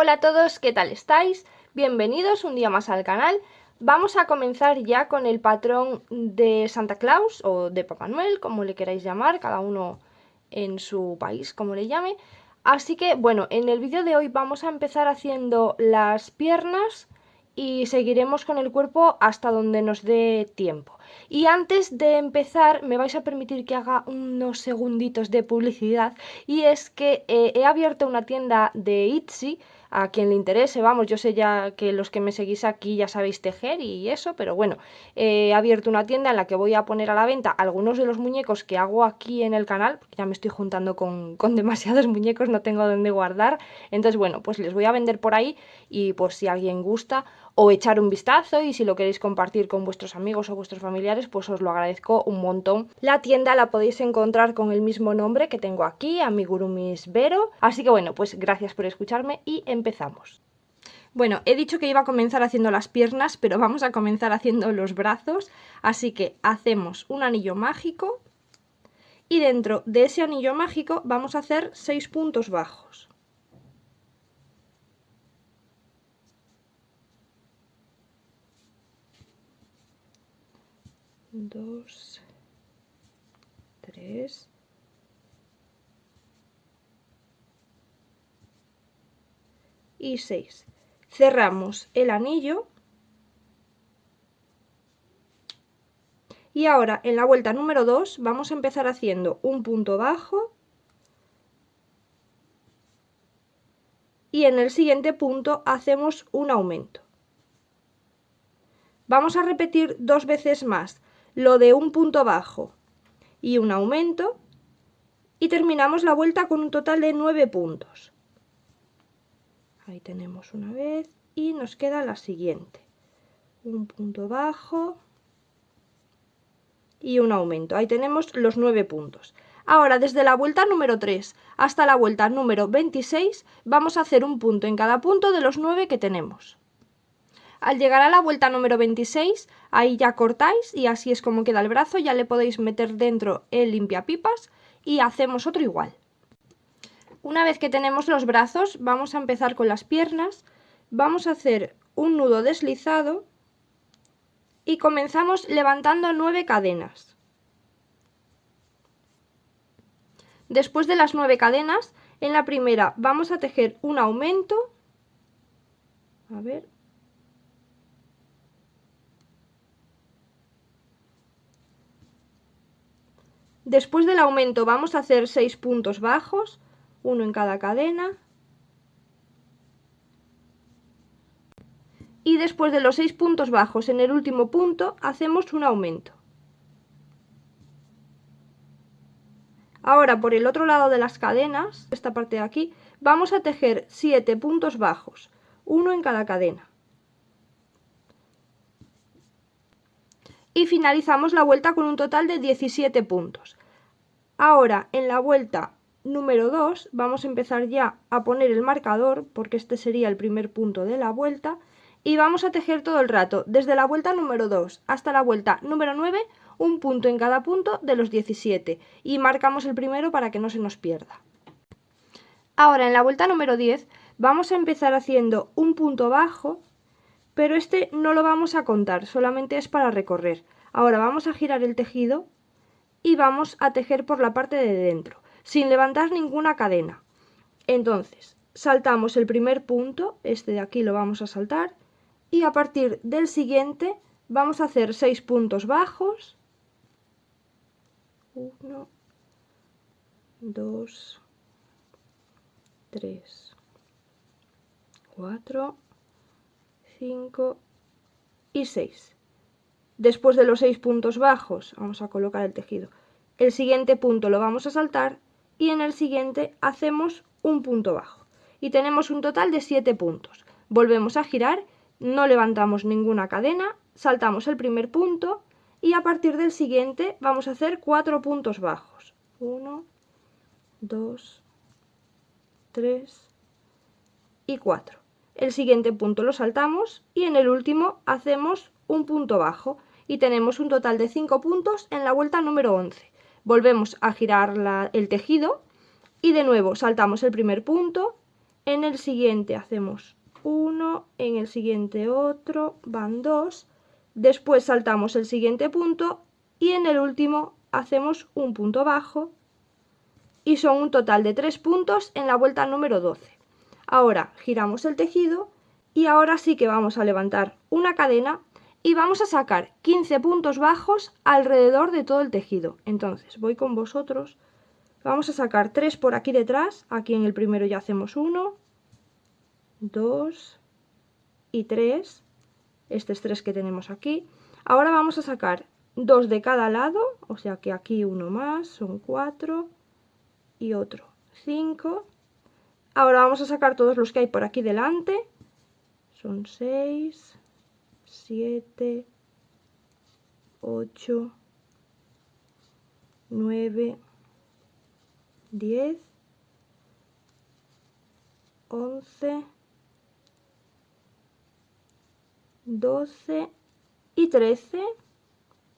Hola a todos, ¿qué tal estáis? Bienvenidos un día más al canal. Vamos a comenzar ya con el patrón de Santa Claus o de Papá Noel, como le queráis llamar, cada uno en su país, como le llame. Así que, bueno, en el vídeo de hoy vamos a empezar haciendo las piernas y seguiremos con el cuerpo hasta donde nos dé tiempo. Y antes de empezar, me vais a permitir que haga unos segunditos de publicidad, y es que he abierto una tienda de Etsy. A quien le interese, vamos, yo sé ya que los que me seguís aquí ya sabéis tejer y eso, pero bueno, he abierto una tienda en la que voy a poner a la venta algunos de los muñecos que hago aquí en el canal, porque ya me estoy juntando con demasiados muñecos, no tengo dónde guardar. Entonces, bueno, pues les voy a vender por ahí y pues si alguien gusta, o echar un vistazo, y si lo queréis compartir con vuestros amigos o vuestros familiares, pues os lo agradezco un montón. La tienda la podéis encontrar con el mismo nombre que tengo aquí, Amigurumis Vero. Así que bueno, pues gracias por escucharme y empezamos. Bueno, he dicho que iba a comenzar haciendo las piernas, pero vamos a comenzar haciendo los brazos. Así que hacemos un anillo mágico y dentro de ese anillo mágico vamos a hacer 6 puntos bajos. 2, 3 y 6. Cerramos el anillo y ahora en la vuelta número 2 vamos a empezar haciendo un punto bajo y en el siguiente punto hacemos un aumento. Vamos a repetir 2 veces más lo de un punto bajo y un aumento y terminamos la vuelta con un total de 9 puntos. Ahí tenemos una vez y nos queda la siguiente. Un punto bajo y un aumento. Ahí tenemos los 9 puntos. Ahora, desde la vuelta número 3 hasta la vuelta número 26, vamos a hacer un punto en cada punto de los 9 que tenemos. Al llegar a la vuelta número 26, ahí ya cortáis y así es como queda el brazo. Ya le podéis meter dentro el limpiapipas y hacemos otro igual. Una vez que tenemos los brazos, vamos a empezar con las piernas. Vamos a hacer un nudo deslizado y comenzamos levantando 9 cadenas. Después de las 9 cadenas, en la primera vamos a tejer un aumento. A ver. Después del aumento vamos a hacer 6 puntos bajos, uno en cada cadena. Y después de los 6 puntos bajos en el último punto, hacemos un aumento. Ahora por el otro lado de las cadenas, esta parte de aquí, vamos a tejer 7 puntos bajos, uno en cada cadena. Y finalizamos la vuelta con un total de 17 puntos. Ahora en la vuelta número 2 vamos a empezar ya a poner el marcador, porque este sería el primer punto de la vuelta, y vamos a tejer todo el rato, desde la vuelta número 2 hasta la vuelta número 9, un punto en cada punto de los 17, y marcamos el primero para que no se nos pierda. Ahora en la vuelta número 10 vamos a empezar haciendo un punto bajo, pero este no lo vamos a contar, solamente es para recorrer. Ahora vamos a girar el tejido y vamos a tejer por la parte de dentro, sin levantar ninguna cadena. Entonces, saltamos el primer punto, este de aquí lo vamos a saltar, y a partir del siguiente vamos a hacer 6 puntos bajos. 1, 2, 3, 4, 5 y 6. Después de los 6 puntos bajos vamos a colocar el tejido. El siguiente punto lo vamos a saltar y en el siguiente hacemos un punto bajo. Y tenemos un total de 7 puntos. Volvemos a girar, no levantamos ninguna cadena, saltamos el primer punto y a partir del siguiente vamos a hacer 4 puntos bajos. 1, 2, 3 y 4. El siguiente punto lo saltamos y en el último hacemos un punto bajo y tenemos un total de 5 puntos en la vuelta número 11. Volvemos a girar el tejido y de nuevo saltamos el primer punto, en el siguiente hacemos 1, en el siguiente otro, van 2, después saltamos el siguiente punto y en el último hacemos un punto bajo y son un total de 3 puntos en la vuelta número 12. Ahora giramos el tejido y ahora sí que vamos a levantar una cadena y vamos a sacar 15 puntos bajos alrededor de todo el tejido. Entonces voy con vosotros, vamos a sacar 3 por aquí detrás, aquí en el primero ya hacemos 1, 2 y 3, este es 3 que tenemos aquí. Ahora vamos a sacar 2 de cada lado, o sea que aquí uno más, son 4 y otro 5. Ahora vamos a sacar todos los que hay por aquí delante, son 6, 7, 8, 9, 10, 11, 12 y 13,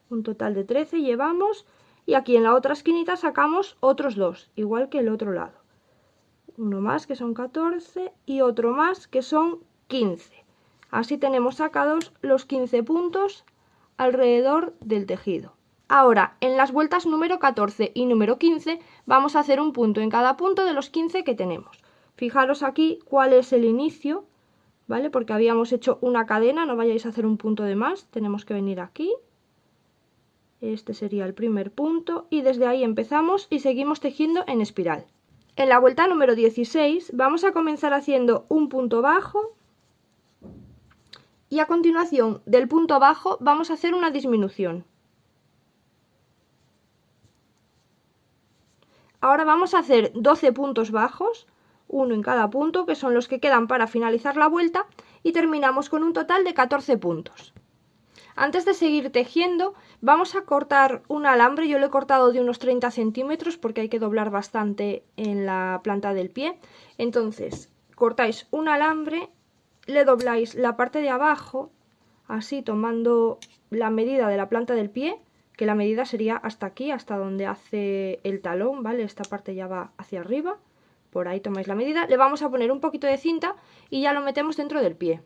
un total de 13 llevamos, y aquí en la otra esquinita sacamos otros 2, igual que el otro lado. Uno más que son 14 y otro más que son 15. Así tenemos sacados los 15 puntos alrededor del tejido. Ahora, en las vueltas número 14 y número 15 vamos a hacer un punto en cada punto de los 15 que tenemos. Fijaros aquí cuál es el inicio, ¿vale? Porque habíamos hecho una cadena, no vayáis a hacer un punto de más, tenemos que venir aquí. Este sería el primer punto y desde ahí empezamos y seguimos tejiendo en espiral. En la vuelta número 16 vamos a comenzar haciendo un punto bajo y a continuación del punto bajo vamos a hacer una disminución. Ahora vamos a hacer 12 puntos bajos, uno en cada punto, que son los que quedan para finalizar la vuelta, y terminamos con un total de 14 puntos. Antes de seguir tejiendo vamos a cortar un alambre, yo lo he cortado de unos 30 centímetros porque hay que doblar bastante en la planta del pie. Entonces cortáis un alambre, le dobláis la parte de abajo, así tomando la medida de la planta del pie, que la medida sería hasta aquí, hasta donde hace el talón, ¿vale? Esta parte ya va hacia arriba, por ahí tomáis la medida, le vamos a poner un poquito de cinta y ya lo metemos dentro del pie.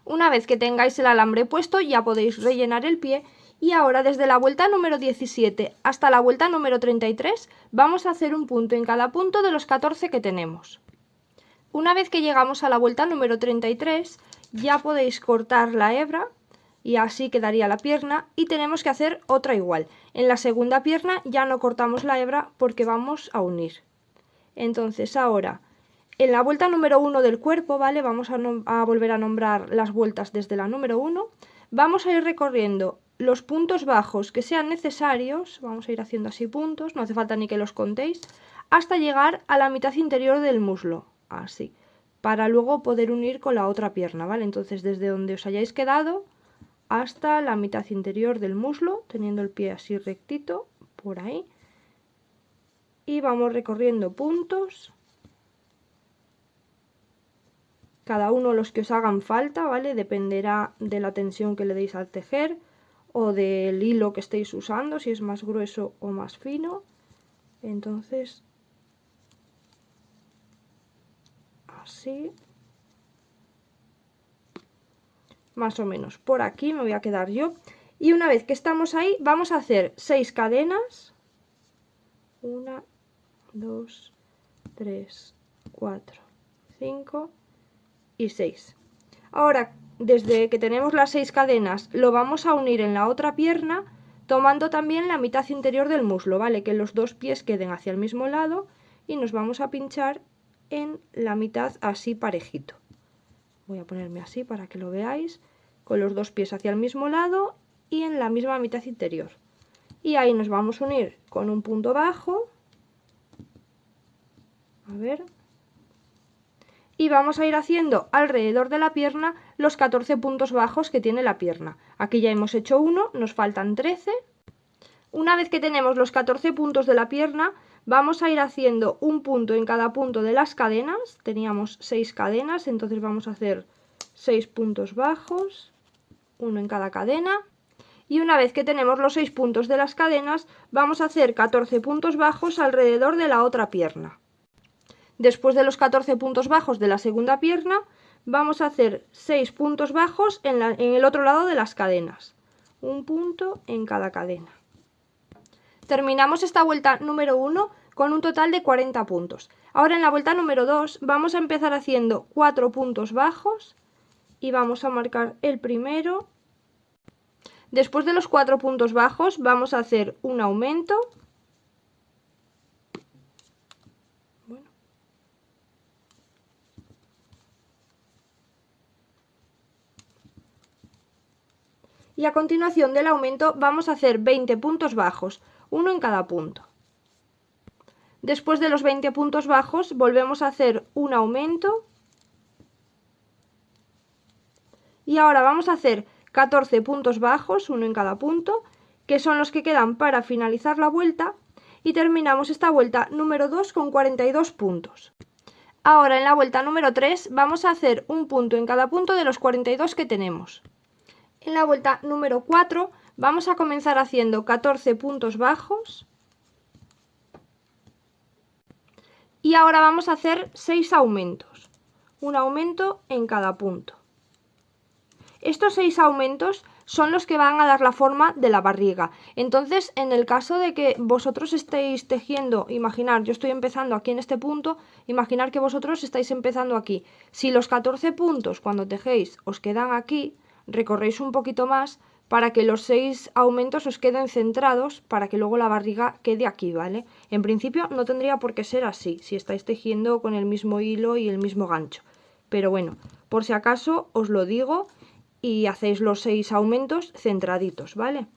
Una vez que tengáis el alambre puesto ya podéis rellenar el pie y ahora desde la vuelta número 17 hasta la vuelta número 33 vamos a hacer un punto en cada punto de los 14 que tenemos. Una vez que llegamos a la vuelta número 33 ya podéis cortar la hebra y así quedaría la pierna y tenemos que hacer otra igual. En la segunda pierna ya no cortamos la hebra porque vamos a unir. Entonces ahora en la vuelta número 1 del cuerpo, ¿vale? Vamos a volver a nombrar las vueltas desde la número 1. Vamos a ir recorriendo los puntos bajos que sean necesarios, vamos a ir haciendo así puntos, no hace falta ni que los contéis, hasta llegar a la mitad interior del muslo, así, para luego poder unir con la otra pierna, ¿vale? Entonces desde donde os hayáis quedado hasta la mitad interior del muslo, teniendo el pie así rectito, por ahí, y vamos recorriendo puntos. Cada uno los que os hagan falta, ¿vale? Dependerá de la tensión que le deis al tejer o del hilo que estéis usando, si es más grueso o más fino. Entonces, así. Más o menos por aquí me voy a quedar yo. Y una vez que estamos ahí, vamos a hacer 6 cadenas. 1, 2, 3, 4, 5... y 6. Ahora, desde que tenemos las 6 cadenas, lo vamos a unir en la otra pierna, tomando también la mitad interior del muslo, ¿vale? Que los dos pies queden hacia el mismo lado y nos vamos a pinchar en la mitad así parejito. Voy a ponerme así para que lo veáis, con los dos pies hacia el mismo lado y en la misma mitad interior. Y ahí nos vamos a unir con un punto bajo. A ver. Y vamos a ir haciendo alrededor de la pierna los 14 puntos bajos que tiene la pierna. Aquí ya hemos hecho uno, nos faltan 13. Una vez que tenemos los 14 puntos de la pierna, vamos a ir haciendo un punto en cada punto de las cadenas. Teníamos 6 cadenas, entonces vamos a hacer 6 puntos bajos, uno en cada cadena. Y una vez que tenemos los 6 puntos de las cadenas, vamos a hacer 14 puntos bajos alrededor de la otra pierna. Después de los 14 puntos bajos de la segunda pierna, vamos a hacer 6 puntos bajos en el otro lado de las cadenas. Un punto en cada cadena. Terminamos esta vuelta número 1 con un total de 40 puntos. Ahora en la vuelta número 2 vamos a empezar haciendo 4 puntos bajos y vamos a marcar el primero. Después de los 4 puntos bajos vamos a hacer un aumento. Y a continuación del aumento vamos a hacer 20 puntos bajos, uno en cada punto. Después de los 20 puntos bajos volvemos a hacer un aumento. Y ahora vamos a hacer 14 puntos bajos, uno en cada punto, que son los que quedan para finalizar la vuelta. Y terminamos esta vuelta número 2 con 42 puntos. Ahora en la vuelta número 3 vamos a hacer un punto en cada punto de los 42 que tenemos. En la vuelta número 4 vamos a comenzar haciendo 14 puntos bajos. Y ahora vamos a hacer 6 aumentos. Un aumento en cada punto. Estos 6 aumentos son los que van a dar la forma de la barriga. Entonces, en el caso de que vosotros estéis tejiendo, imaginar, yo estoy empezando aquí en este punto, imaginar que vosotros estáis empezando aquí. Si los 14 puntos cuando tejéis os quedan aquí, recorréis un poquito más para que los 6 aumentos os queden centrados para que luego la barriga quede aquí, ¿vale? En principio no tendría por qué ser así, si estáis tejiendo con el mismo hilo y el mismo gancho. Pero bueno, por si acaso os lo digo y hacéis los 6 aumentos centraditos, ¿vale?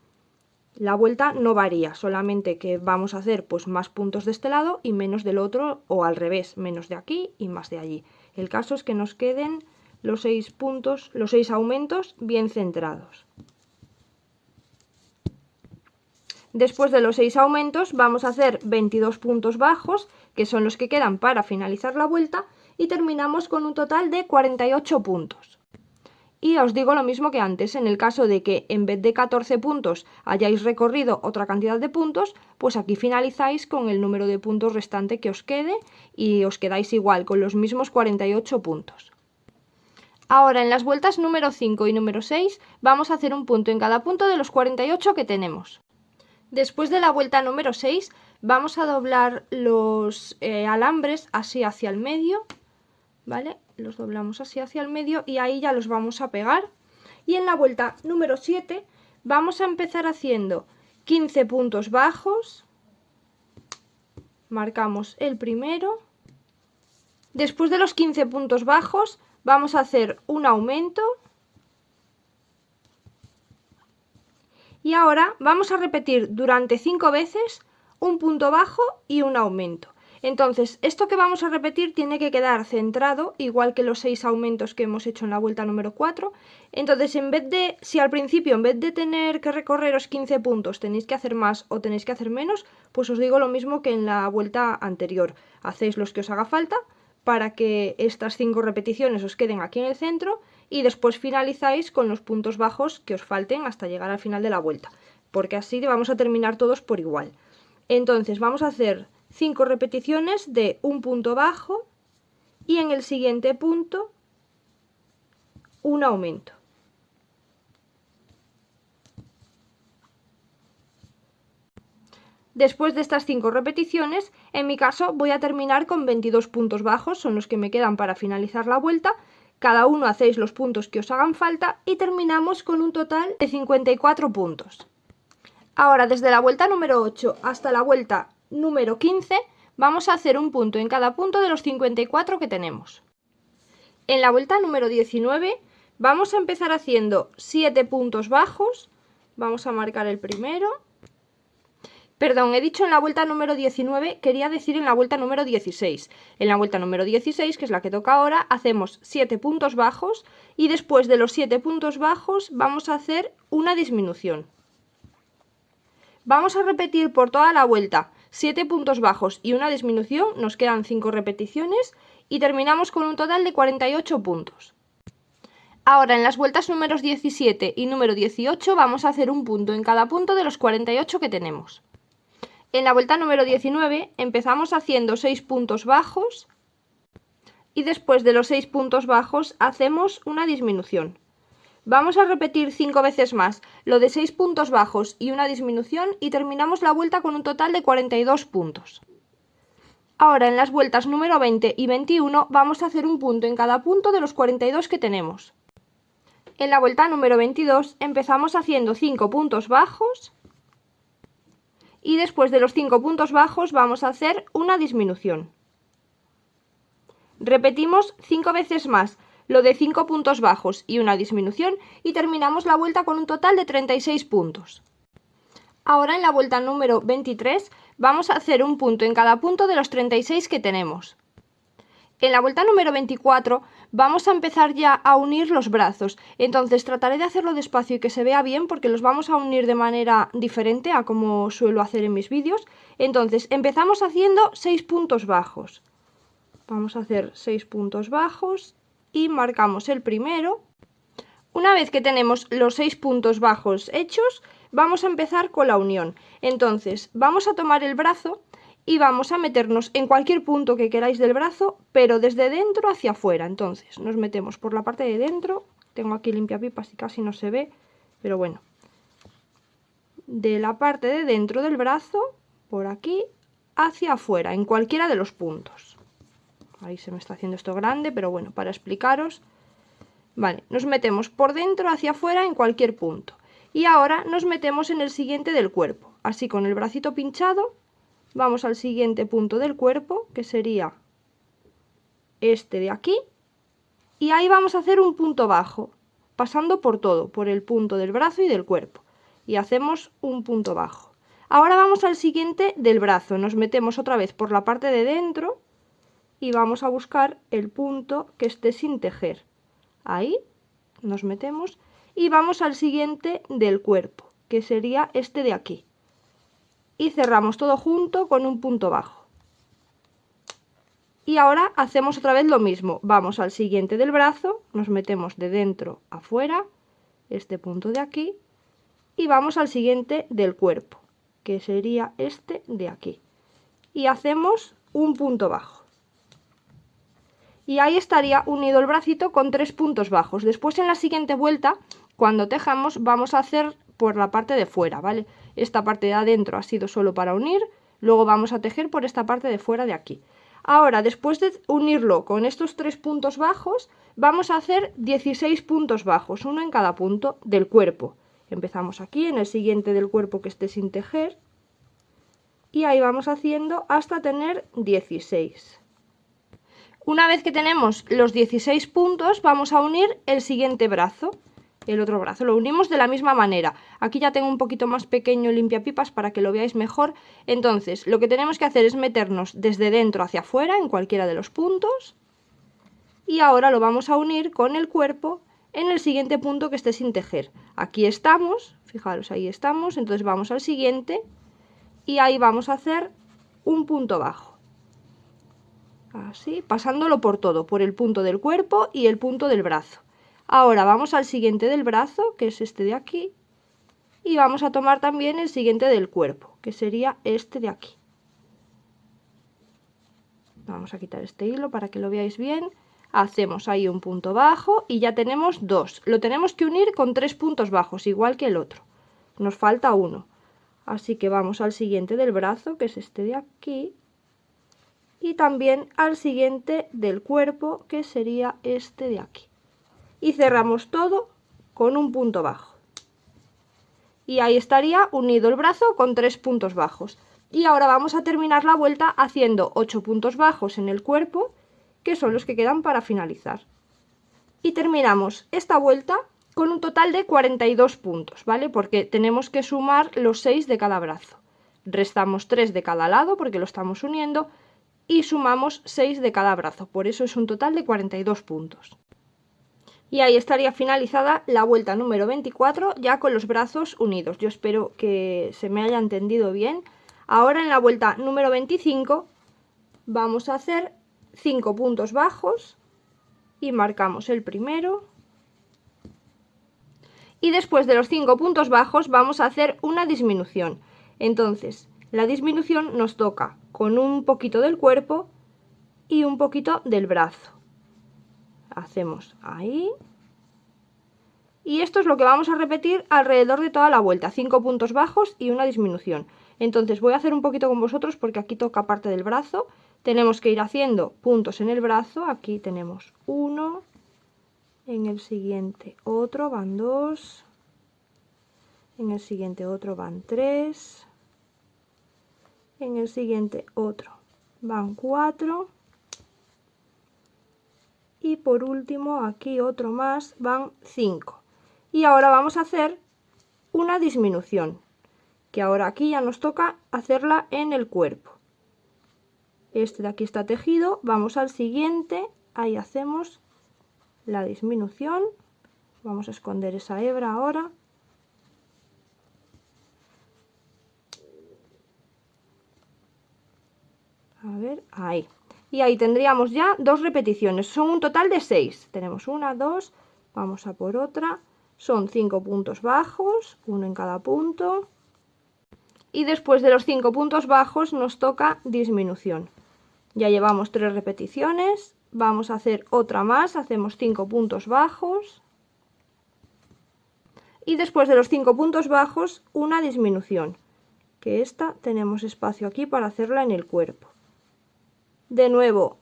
La vuelta no varía, solamente que vamos a hacer pues más puntos de este lado y menos del otro, o al revés, menos de aquí y más de allí. El caso es que nos queden los 6 puntos, los 6 aumentos bien centrados. Después de los 6 aumentos vamos a hacer 22 puntos bajos, que son los que quedan para finalizar la vuelta, y terminamos con un total de 48 puntos. Y os digo lo mismo que antes, en el caso de que en vez de 14 puntos hayáis recorrido otra cantidad de puntos, pues aquí finalizáis con el número de puntos restante que os quede y os quedáis igual, con los mismos 48 puntos. Ahora en las vueltas número 5 y número 6 vamos a hacer un punto en cada punto de los 48 que tenemos. Después de la vuelta número 6 vamos a doblar los alambres así hacia el medio, ¿vale? Los doblamos así hacia el medio y ahí ya los vamos a pegar. Y en la vuelta número 7 vamos a empezar haciendo 15 puntos bajos. Marcamos el primero. Después de los 15 puntos bajos vamos a hacer un aumento. Y ahora vamos a repetir durante 5 veces un punto bajo y un aumento. Entonces, esto que vamos a repetir tiene que quedar centrado, igual que los 6 aumentos que hemos hecho en la vuelta número 4. Entonces, si al principio, en vez de tener que recorreros 15 puntos, tenéis que hacer más o tenéis que hacer menos, pues os digo lo mismo que en la vuelta anterior. Hacéis los que os haga falta para que estas 5 repeticiones os queden aquí en el centro y después finalizáis con los puntos bajos que os falten hasta llegar al final de la vuelta, porque así vamos a terminar todos por igual. Entonces, vamos a hacer 5 repeticiones de un punto bajo y en el siguiente punto un aumento. Después de estas 5 repeticiones, en mi caso voy a terminar con 22 puntos bajos, son los que me quedan para finalizar la vuelta. Cada uno hacéis los puntos que os hagan falta y terminamos con un total de 54 puntos. Ahora, desde la vuelta número 8 hasta la vuelta número 15, vamos a hacer un punto en cada punto de los 54 que tenemos. En la vuelta número 19 vamos a empezar haciendo 7 puntos bajos. Vamos a marcar el primero. Perdón, he dicho en la vuelta número 19, quería decir en la vuelta número 16. En la vuelta número 16, que es la que toca ahora, hacemos 7 puntos bajos y después de los 7 puntos bajos vamos a hacer una disminución. Vamos a repetir por toda la vuelta 7 puntos bajos y una disminución, nos quedan 5 repeticiones y terminamos con un total de 48 puntos. Ahora en las vueltas números 17 y número 18 vamos a hacer un punto en cada punto de los 48 que tenemos. En la vuelta número 19 empezamos haciendo 6 puntos bajos y después de los 6 puntos bajos hacemos una disminución. Vamos a repetir 5 veces más lo de 6 puntos bajos y una disminución y terminamos la vuelta con un total de 42 puntos. Ahora en las vueltas número 20 y 21 vamos a hacer un punto en cada punto de los 42 que tenemos. En la vuelta número 22 empezamos haciendo 5 puntos bajos y después de los 5 puntos bajos vamos a hacer una disminución. Repetimos 5 veces más lo de 5 puntos bajos y una disminución y terminamos la vuelta con un total de 36 puntos. Ahora en la vuelta número 23 vamos a hacer un punto en cada punto de los 36 que tenemos. En la vuelta número 24 vamos a empezar ya a unir los brazos, entonces trataré de hacerlo despacio y que se vea bien porque los vamos a unir de manera diferente a como suelo hacer en mis vídeos. Entonces empezamos haciendo 6 puntos bajos. Vamos a hacer 6 puntos bajos y marcamos el primero. Una vez que tenemos los 6 puntos bajos hechos, vamos a empezar con la unión. Entonces vamos a tomar el brazo y vamos a meternos en cualquier punto que queráis del brazo, pero desde dentro hacia afuera. Entonces nos metemos por la parte de dentro. Tengo aquí limpiapipas y casi no se ve, pero bueno. De la parte de dentro del brazo, por aquí, hacia afuera, en cualquiera de los puntos. Ahí se me está haciendo esto grande, pero bueno, para explicaros. Vale, nos metemos por dentro hacia afuera en cualquier punto. Y ahora nos metemos en el siguiente del cuerpo. Así con el bracito pinchado, vamos al siguiente punto del cuerpo, que sería este de aquí. Y ahí vamos a hacer un punto bajo, pasando por todo, por el punto del brazo y del cuerpo. Y hacemos un punto bajo. Ahora vamos al siguiente del brazo. Nos metemos otra vez por la parte de dentro y vamos a buscar el punto que esté sin tejer. Ahí nos metemos y vamos al siguiente del cuerpo, que sería este de aquí. Y cerramos todo junto con un punto bajo. Y ahora hacemos otra vez lo mismo. Vamos al siguiente del brazo, nos metemos de dentro a fuera, este punto de aquí, y vamos al siguiente del cuerpo, que sería este de aquí. Y hacemos un punto bajo. Y ahí estaría unido el bracito con 3 puntos bajos. Después en la siguiente vuelta, cuando tejamos, vamos a hacer por la parte de fuera, ¿vale? Esta parte de adentro ha sido solo para unir, luego vamos a tejer por esta parte de fuera de aquí. Ahora, después de unirlo con estos 3 puntos bajos, vamos a hacer 16 puntos bajos, uno en cada punto del cuerpo. Empezamos aquí, en el siguiente del cuerpo que esté sin tejer, y ahí vamos haciendo hasta tener 16. Una vez que tenemos los 16 puntos, vamos a unir el siguiente brazo, el otro brazo. Lo unimos de la misma manera. Aquí ya tengo un poquito más pequeño el limpiapipas para que lo veáis mejor. Entonces, lo que tenemos que hacer es meternos desde dentro hacia afuera en cualquiera de los puntos. Y ahora lo vamos a unir con el cuerpo en el siguiente punto que esté sin tejer. Aquí estamos, fijaros, ahí estamos. Entonces vamos al siguiente y ahí vamos a hacer un punto bajo. Así, pasándolo por todo, por el punto del cuerpo y el punto del brazo. Ahora vamos al siguiente del brazo, que es este de aquí, y vamos a tomar también el siguiente del cuerpo, que sería este de aquí. Vamos a quitar este hilo para que lo veáis bien. Hacemos ahí un punto bajo y ya tenemos 2. Lo tenemos que unir con 3 puntos bajos, igual que el otro. Nos falta uno. Así que vamos al siguiente del brazo, que es este de aquí. Y también al siguiente del cuerpo, que sería este de aquí. Y cerramos todo con un punto bajo. Y ahí estaría unido el brazo con 3 puntos bajos. Y ahora vamos a terminar la vuelta haciendo 8 puntos bajos en el cuerpo, que son los que quedan para finalizar. Y terminamos esta vuelta con un total de 42 puntos, ¿vale? Porque tenemos que sumar los 6 de cada brazo. Restamos 3 de cada lado porque lo estamos uniendo. Y sumamos 6 de cada brazo, por eso es un total de 42 puntos. Y ahí estaría finalizada la vuelta número 24 ya con los brazos unidos. Yo espero que se me haya entendido bien. Ahora en la vuelta número 25 vamos a hacer 5 puntos bajos y marcamos el primero. Y después de los 5 puntos bajos vamos a hacer una disminución. Entonces, la disminución nos toca con un poquito del cuerpo y un poquito del brazo. Hacemos ahí. Y esto es lo que vamos a repetir alrededor de toda la vuelta, 5 puntos bajos y una disminución. Entonces voy a hacer un poquito con vosotros porque aquí toca parte del brazo. Tenemos que ir haciendo puntos en el brazo. Aquí tenemos 1, en el siguiente otro, van 2, en el siguiente otro van 3, en el siguiente otro van 4 y por último aquí otro más, van 5. Y ahora vamos a hacer una disminución, que ahora aquí ya nos toca hacerla en el cuerpo. Este de aquí está tejido, vamos al siguiente, ahí hacemos la disminución. Vamos a esconder esa hebra ahora. A ver, ahí. Y ahí tendríamos ya 2 repeticiones, son un total de 6. Tenemos 1, 2, vamos a por otra. Son 5 puntos bajos, uno en cada punto. Y después de los 5 puntos bajos nos toca disminución. Ya llevamos 3 repeticiones, vamos a hacer otra más, hacemos 5 puntos bajos. Y después de los 5 puntos bajos, una disminución, que esta tenemos espacio aquí para hacerla en el cuerpo. De nuevo,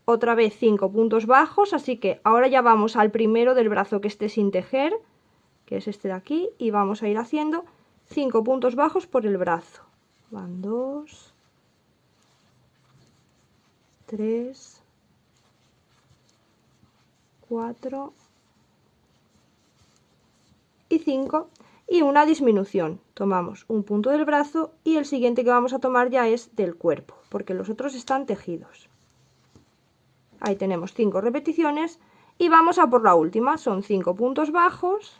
otra vez 5 puntos bajos, así que ahora ya vamos al primero del brazo que esté sin tejer, que es este de aquí, y vamos a ir haciendo 5 puntos bajos por el brazo. Van 2, 3, 4 y 5 y una disminución. Tomamos un punto del brazo y el siguiente que vamos a tomar ya es del cuerpo, porque los otros están tejidos. Ahí tenemos 5 repeticiones y vamos a por la última. Son 5 puntos bajos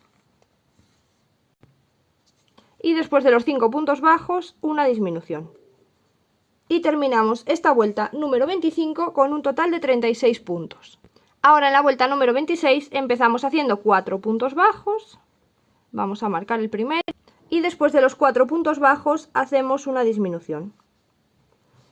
y después de los 5 puntos bajos una disminución. Y terminamos esta vuelta número 25 con un total de 36 puntos. Ahora en la vuelta número 26 empezamos haciendo 4 puntos bajos. Vamos a marcar el primero y después de los 4 puntos bajos hacemos una disminución.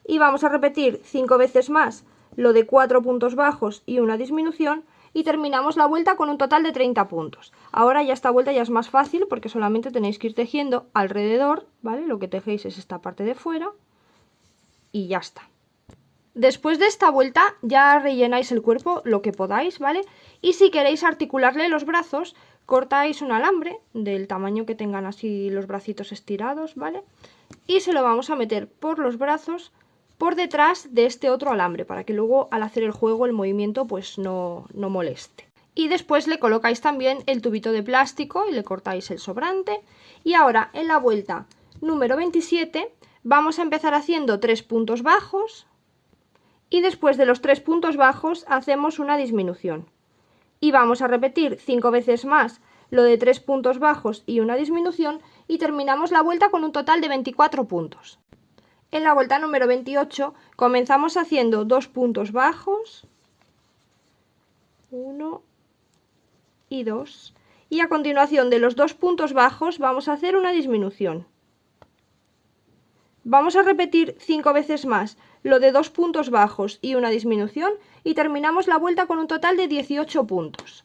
Y vamos a repetir 5 veces más lo de 4 puntos bajos y una disminución y terminamos la vuelta con un total de 30 puntos. Ahora ya esta vuelta ya es más fácil porque solamente tenéis que ir tejiendo alrededor, ¿vale? Lo que tejéis es esta parte de fuera y ya está. Después de esta vuelta ya rellenáis el cuerpo lo que podáis, ¿vale? Y si queréis articularle los brazos, cortáis un alambre del tamaño que tengan así los bracitos estirados, ¿vale? Y se lo vamos a meter por los brazos por detrás de este otro alambre para que luego al hacer el juego el movimiento pues no moleste. Y después le colocáis también el tubito de plástico y le cortáis el sobrante. Y ahora en la vuelta número 27 vamos a empezar haciendo 3 puntos bajos y después de los 3 puntos bajos hacemos una disminución. Y vamos a repetir 5 veces más lo de 3 puntos bajos y una disminución y terminamos la vuelta con un total de 24 puntos. En la vuelta número 28 comenzamos haciendo 2 puntos bajos, 1 y 2, y a continuación de los 2 puntos bajos vamos a hacer una disminución. Vamos a repetir 5 veces más lo de 2 puntos bajos y una disminución y terminamos la vuelta con un total de 18 puntos.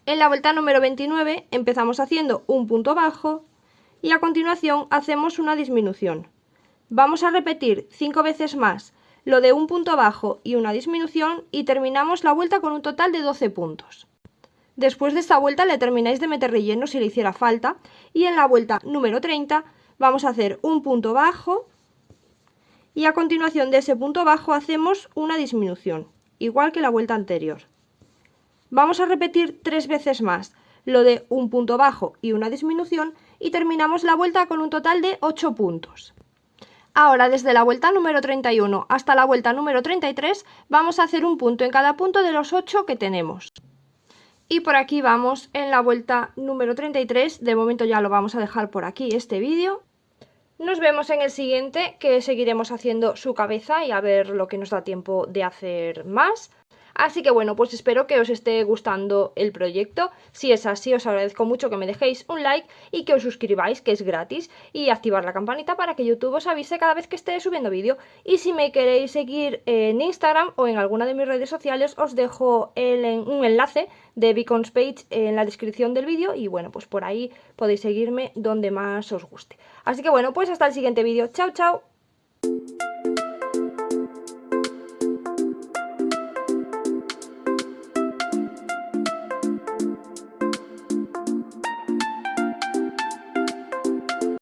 En la vuelta número 29 empezamos haciendo un punto bajo y a continuación hacemos una disminución. Vamos a repetir 5 veces más lo de un punto bajo y una disminución y terminamos la vuelta con un total de 12 puntos. Después de esta vuelta le termináis de meter relleno si le hiciera falta y en la vuelta número 30 vamos a hacer un punto bajo y a continuación de ese punto bajo hacemos una disminución, igual que la vuelta anterior. Vamos a repetir 3 veces más lo de un punto bajo y una disminución y terminamos la vuelta con un total de 8 puntos. Ahora desde la vuelta número 31 hasta la vuelta número 33 vamos a hacer un punto en cada punto de los 8 que tenemos. Y por aquí vamos en la vuelta número 33, de momento ya lo vamos a dejar por aquí este vídeo. Nos vemos en el siguiente, que seguiremos haciendo su cabeza y a ver lo que nos da tiempo de hacer más. Así que bueno, pues espero que os esté gustando el proyecto. Si es así, os agradezco mucho que me dejéis un like y que os suscribáis, que es gratis, y activar la campanita para que YouTube os avise cada vez que esté subiendo vídeo. Y si me queréis seguir en Instagram o en alguna de mis redes sociales, os dejo un enlace de Beacons Page en la descripción del vídeo y bueno, pues por ahí podéis seguirme donde más os guste. Así que bueno, pues hasta el siguiente vídeo. Chao, chao.